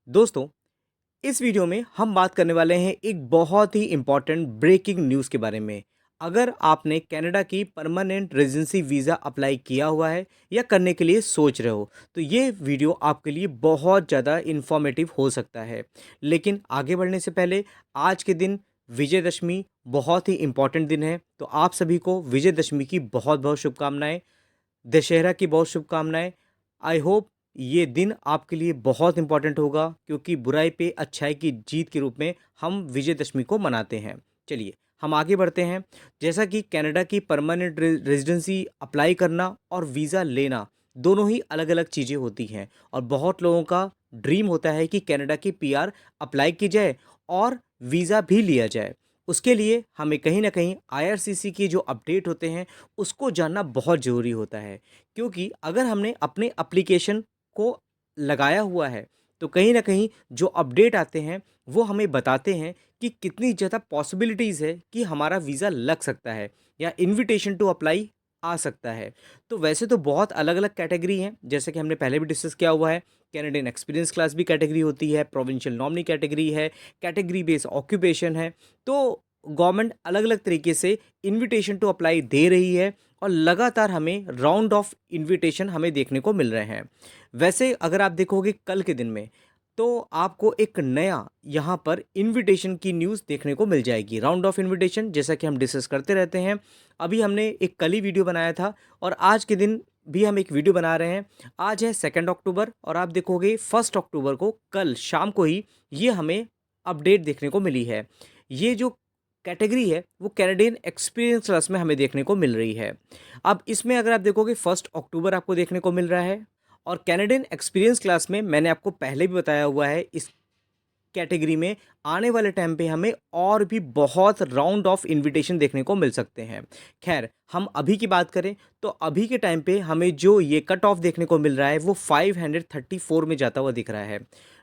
दोस्तों, इस वीडियो में हम बात करने वाले हैं एक बहुत ही इम्पॉर्टेंट ब्रेकिंग न्यूज़ के बारे में। अगर आपने कनाडा की परमानेंट रेजिडेंसी वीज़ा अप्लाई किया हुआ है या करने के लिए सोच रहे हो, तो ये वीडियो आपके लिए बहुत ज़्यादा इन्फॉर्मेटिव हो सकता है। लेकिन आगे बढ़ने से पहले आज के दिन विजयदशमी बहुत ही इम्पॉर्टेंट दिन है, तो आप सभी को विजयदशमी की बहुत-बहुत शुभकामनाएँ। दशहरा की बहुत शुभकामनाएँ। आई होप ये दिन आपके लिए बहुत इम्पोर्टेंट होगा क्योंकि बुराई पे अच्छाई की जीत के रूप में हम विजयदशमी को मनाते हैं। चलिए, हम आगे बढ़ते हैं। जैसा कि कनाडा की परमानेंट रेज़िडेंसी अप्लाई करना और वीज़ा लेना दोनों ही अलग-अलग चीज़ें होती हैं और बहुत लोगों का ड्रीम होता है कि कनाडा की पीआर अप्लाई की जाए और वीज़ा भी लिया जाए। उसके लिए हमें कहीं न कहीं आईआरसीसी के जो अपडेट होते हैं उसको जानना बहुत ज़रूरी होता है, क्योंकि अगर हमने अपने एप्लीकेशन को लगाया हुआ है, तो कहीं न कहीं जो अपडेट आते हैं, वो हमें बताते हैं कि कितनी ज़्यादा पॉसिबिलिटीज़ है कि हमारा वीज़ा लग सकता है या इन्विटेशन टू अप्लाई आ सकता है। तो वैसे तो बहुत अलग-अलग कैटेगरी हैं, जैसे कि हमने पहले भी डिस्कस किया हुआ है, कैनेडियन एक्सपीरियंस क्लास भी कैटेगरी होती है, प्रोविंशियल नॉमिनी कैटेगरी है, कैटेगरी बेस्ड ऑक्यूपेशन है। तो गवर्नमेंट अलग-अलग तरीके से इन्विटेशन टू अप्लाई दे रही है और लगातार हमें राउंड ऑफ इन्विटेशन हमें देखने को मिल रहे हैं। वैसे अगर आप देखोगे कल के दिन में, तो आपको एक नया यहाँ पर इन्विटेशन की न्यूज़ देखने को मिल जाएगी। राउंड ऑफ इन्विटेशन जैसा कि हम डिस्कस करते रहते हैं। अभी हमने एक कल ही वीडियो बनाया था और आज के दिन भी हम एक वीडियो बना रहे हैं। आज है 2 अक्टूबर और आप देखोगे 1 अक्टूबर को कल शाम को ही ये हमें अपडेट देखने को मिली है। ये जो कैटेगरी है वो कैनेडियन एक्सपीरियंस क्लास में हमें देखने को मिल रही है। अब इसमें अगर आप देखोगे 1 अक्टूबर आपको देखने को मिल रहा है और कैनेडियन एक्सपीरियंस क्लास में मैंने आपको पहले भी बताया हुआ है, इस कैटेगरी में आने वाले टाइम पे हमें और भी बहुत राउंड ऑफ इनविटेशन देखने को मिल सकते हैं। खैर, हम अभी की बात करें तो अभी के टाइम पे हमें जो ये कट ऑफ देखने को मिल रहा है वो 534 में जाता हुआ दिख रहा है।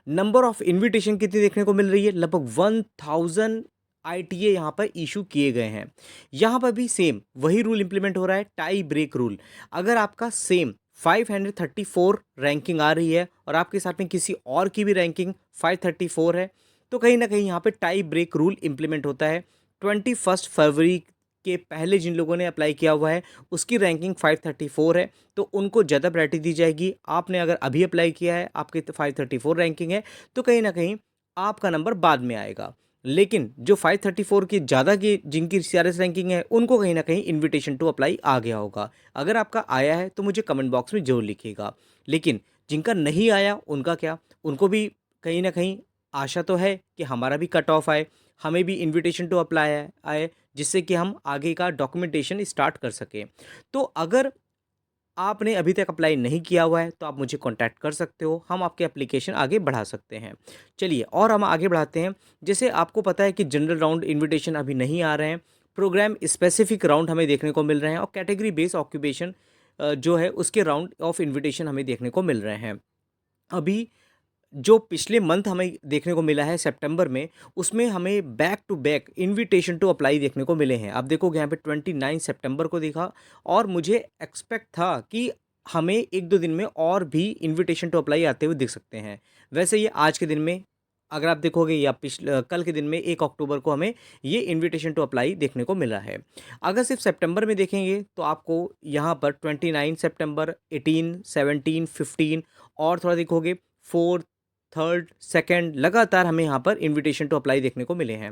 नंबर ऑफ इनविटेशन कितनी देखने को मिल रही है? लगभग 1000 आईटीए यहाँ पर इशू किए गए हैं। यहाँ पर भी सेम वही रूल इंप्लीमेंट हो रहा है, टाई ब्रेक रूल। अगर आपका सेम 534 रैंकिंग आ रही है और आपके साथ में किसी और की भी रैंकिंग 534 है, तो कहीं ना कहीं यहाँ पे टाई ब्रेक रूल इंप्लीमेंट होता है। 21 फरवरी के पहले जिन लोगों ने अप्लाई किया हुआ है उसकी रैंकिंग 534 है, तो उनको ज़्यादा प्रायोरिटी दी जाएगी। आपने अगर अभी अप्लाई किया है, आपकी 534 रैंकिंग है, तो कहीं ना कहीं आपका नंबर बाद में आएगा। लेकिन जो 534 की ज़्यादा की जिनकी सीआरएस रैंकिंग है, उनको कहीं न कहीं इन्विटेशन टू अप्लाई आ गया होगा। अगर आपका आया है तो मुझे कमेंट बॉक्स में ज़रूर लिखिएगा। लेकिन जिनका नहीं आया उनका क्या? उनको भी कहीं न कहीं आशा तो है कि हमारा भी कट ऑफ आए, हमें भी इन्विटेशन टू अप्लाई आए आए, जिससे कि हम आगे का डॉक्यूमेंटेशन स्टार्ट कर सकें। तो अगर आपने अभी तक अप्लाई नहीं किया हुआ है तो आप मुझे कांटेक्ट कर सकते हो, हम आपके एप्लीकेशन आगे बढ़ा सकते हैं। चलिए और हम आगे बढ़ाते हैं। जैसे आपको पता है कि जनरल राउंड इनविटेशन अभी नहीं आ रहे हैं, प्रोग्राम स्पेसिफिक राउंड हमें देखने को मिल रहे हैं और कैटेगरी बेस्ड ऑक्यूपेशन जो है उसके राउंड ऑफ इनविटेशन हमें देखने को मिल रहे हैं। अभी जो पिछले मंथ हमें देखने को मिला है सितंबर में, उसमें हमें back to back invitation to apply देखने को मिले हैं। आप देखोगे यहाँ पे 29 सितंबर को देखा और मुझे एक्सपेक्ट था कि हमें 1-2 दिन में और भी इनविटेशन टू अप्लाई आते हुए दिख सकते हैं। वैसे ये आज के दिन में अगर आप देखोगे या कल के दिन में 1 अक्टूबर को हमें ये इनविटेशन टू अप्लाई देखने को मिला है। अगर सिर्फ सितंबर में देखेंगे तो आपको यहाँ पर 29 सितंबर, 18, 17, 15 और थोड़ा देखोगे 4, थर्ड, सेकंड लगातार हमें यहाँ पर इनविटेशन टू अप्लाई देखने को मिले हैं।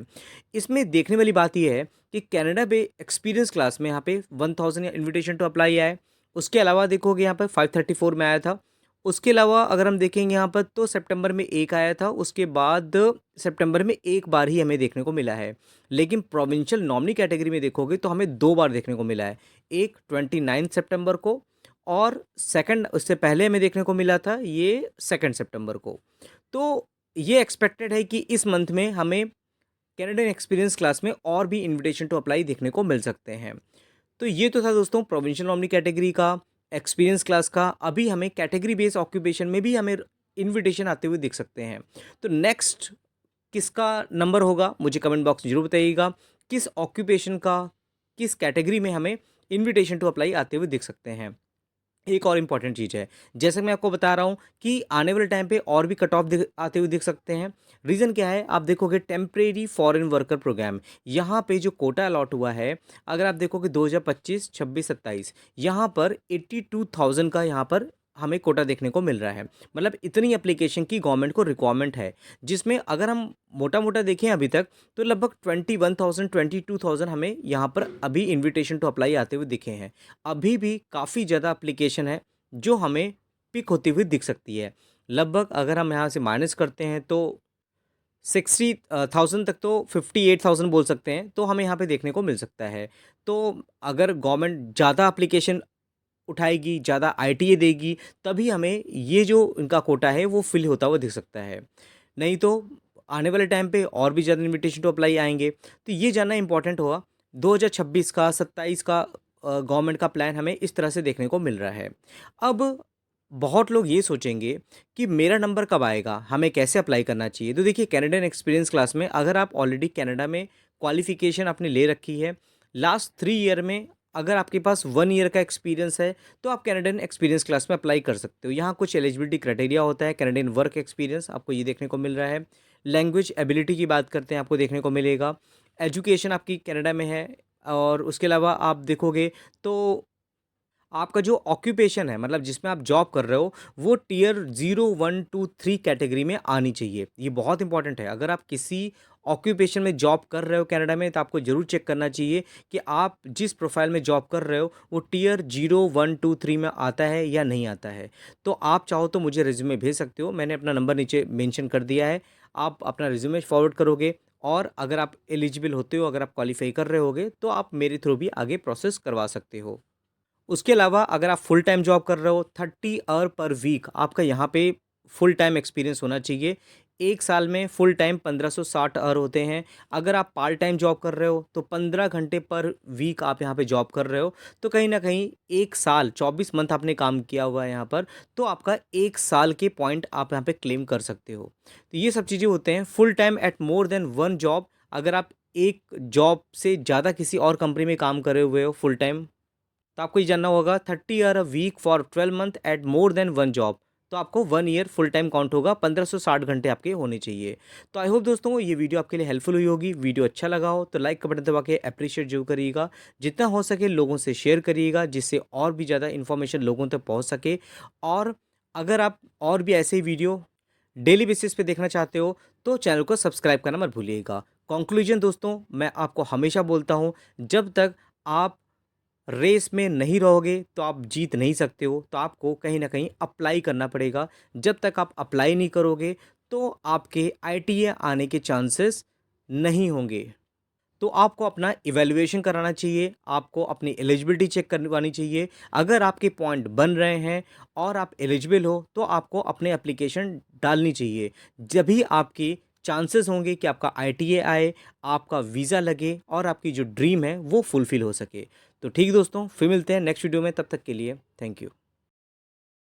इसमें देखने वाली बात ये है कि कनाडा में एक्सपीरियंस क्लास में यहाँ पे 1000 इनविटेशन टू अप्लाई आया है। उसके अलावा देखोगे यहाँ पर 534 में आया था। उसके अलावा अगर हम देखेंगे यहाँ पर तो सितंबर में एक आया था, उसके बाद सितंबर में एक बार ही हमें देखने को मिला है। लेकिन प्रोविंशियल नॉमिनी कैटेगरी में देखोगे तो हमें 2 बार देखने को मिला है। एक 29 सितंबर को और सेकंड उससे पहले हमें देखने को मिला था ये 2 सितंबर को। तो ये एक्सपेक्टेड है कि इस मंथ में हमें कैनेडियन एक्सपीरियंस क्लास में और भी इनविटेशन टू अप्लाई देखने को मिल सकते हैं। तो ये तो था दोस्तों प्रोविंशियल नॉमिनी कैटेगरी का, एक्सपीरियंस क्लास का। अभी हमें कैटेगरी बेस्ड ऑक्यूपेशन में भी हमें इनविटेशन आते हुए दिख सकते हैं। तो नेक्स्ट किसका नंबर होगा मुझे कमेंट बॉक्स में जरूर बताइएगा। किस ऑक्यूपेशन का, किस कैटेगरी में हमें इनविटेशन टू अप्लाई आते हुए दिख सकते हैं। एक और इम्पॉर्टेंट चीज़ है, जैसे मैं आपको बता रहा हूँ कि आने वाले टाइम पे और भी कट ऑफ आते हुए दिख सकते हैं। रीज़न क्या है, आप देखोगे टेम्परेरी फॉरेन वर्कर प्रोग्राम, यहाँ पे जो कोटा अलॉट हुआ है, अगर आप देखोगे 2025, 26, 27, यहाँ पर 82,000 का यहाँ पर हमें कोटा देखने को मिल रहा है। मतलब इतनी एप्लीकेशन की गवर्नमेंट को रिक्वायरमेंट है, जिसमें अगर हम मोटा-मोटा देखें अभी तक, तो लगभग 21,000, 22,000 हमें यहाँ पर अभी इन्विटेशन टू अप्लाई आते हुए दिखे हैं। अभी भी काफ़ी ज़्यादा एप्लीकेशन है जो हमें पिक होती हुई दिख सकती है। लगभग अगर हम यहाँ से माइनस करते हैं तो 60,000 तक, तो 58,000 बोल सकते हैं, तो हमें यहाँ पे देखने को मिल सकता है। तो अगर गवर्नमेंट ज़्यादा एप्लीकेशन उठाएगी, ज़्यादा आईटीए देगी, तभी हमें ये जो इनका कोटा है वो फिल होता हुआ दिख सकता है। नहीं तो आने वाले टाइम पे और भी ज़्यादा इन्विटेशन टू अप्लाई आएँगे। तो ये जानना इम्पोर्टेंट होगा, 2026 का, 27 का गवर्नमेंट का प्लान हमें इस तरह से देखने को मिल रहा है। अब बहुत लोग ये सोचेंगे कि मेरा नंबर कब आएगा? हमें कैसे अप्लाई करना चाहिए? तो देखिए, कैनेडियन एक्सपीरियंस क्लास में अगर आप ऑलरेडी कनाडा में क्वालिफ़िकेशन आपने ले रखी है, लास्ट 3 ईयर में अगर आपके पास 1 ईयर का एक्सपीरियंस है, तो आप कैनेडियन एक्सपीरियंस क्लास में अप्लाई कर सकते हो। यहाँ कुछ एलिजिबिलिटी क्राइटेरिया होता है, कैनेडियन वर्क एक्सपीरियंस आपको ये देखने को मिल रहा है। लैंग्वेज एबिलिटी की बात करते हैं, आपको देखने को मिलेगा। एजुकेशन आपकी कनाडा में है, और उसके अलावा आप देखोगे तो आपका जो ऑक्यूपेशन है, मतलब जिसमें आप जॉब कर रहे हो, वो टियर 0, 1, 2, 3 कैटेगरी में आनी चाहिए। ये बहुत इंपॉर्टेंट है। अगर आप किसी ऑक्यूपेशन में जॉब कर रहे हो कनाडा में, तो आपको ज़रूर चेक करना चाहिए कि आप जिस प्रोफाइल में जॉब कर रहे हो वो टियर 0, 1, 2, 3 में आता है या नहीं आता है। तो आप चाहो तो मुझे रिज्यूमे भेज सकते हो, मैंने अपना नंबर नीचे मेंशन कर दिया है। आप अपना रिज्यूमे फॉरवर्ड करोगे, और अगर आप एलिजिबल होते हो, अगर आप क्वालिफाई कर रहे होगे, तो आप मेरे थ्रू भी आगे प्रोसेस करवा सकते हो। उसके अलावा अगर आप फुल टाइम जॉब कर रहे हो, 30 आवर पर वीक आपका यहाँ पे फुल टाइम एक्सपीरियंस होना चाहिए। 1 साल में फुल टाइम 1560 आवर होते हैं। अगर आप पार्ट टाइम जॉब कर रहे हो, तो 15 घंटे पर वीक आप यहाँ पे जॉब कर रहे हो, तो कहीं न कहीं 1 साल 24 मंथ आपने काम किया हुआ है यहाँ पर, तो आपका 1 साल के पॉइंट आप यहाँ पे क्लेम कर सकते हो। तो ये सब चीज़ें होते हैं। Full time at more than 1 job, अगर आप एक जॉब से ज़्यादा किसी और कंपनी में काम करे हुए हो फुल टाइम, तो आपको ये जानना होगा 30 hour a week for 12 month at more than 1 job, तो आपको 1 ईयर फुल टाइम काउंट होगा, 1560 घंटे आपके होने चाहिए। तो आई होप दोस्तों ये वीडियो आपके लिए हेल्पफुल हुई होगी। वीडियो अच्छा लगा हो तो लाइक का बटन दबा के अप्रिशिएट जरूर करिएगा। जितना हो सके लोगों से शेयर करिएगा, जिससे और भी ज़्यादा इन्फॉर्मेशन लोगों तक पहुँच सके। और अगर आप और भी ऐसे ही वीडियो डेली बेसिस पे देखना चाहते हो, तो चैनल को सब्सक्राइब करना मत भूलिएगा। कंक्लूजन दोस्तों, मैं आपको हमेशा बोलता हूँ, जब तक आप रेस में नहीं रहोगे तो आप जीत नहीं सकते हो। तो आपको कहीं न कहीं अप्लाई करना पड़ेगा। जब तक आप अप्लाई नहीं करोगे, तो आपके आईटीए आने के चांसेस नहीं होंगे। तो आपको अपना इवैल्यूएशन कराना चाहिए, आपको अपनी एलिजिबिलिटी चेक करवानी चाहिए। अगर आपके पॉइंट बन रहे हैं और आप एलिजिबल हो, तो आपको अपने एप्लीकेशन डालनी चाहिए। जभी आपके चांसेस होंगे कि आपका आईटीए आए, आपका वीज़ा लगे और आपकी जो ड्रीम है वो फुलफ़िल हो सके। तो ठीक दोस्तों, फिर मिलते हैं नेक्स्ट वीडियो में, तब तक के लिए थैंक यू।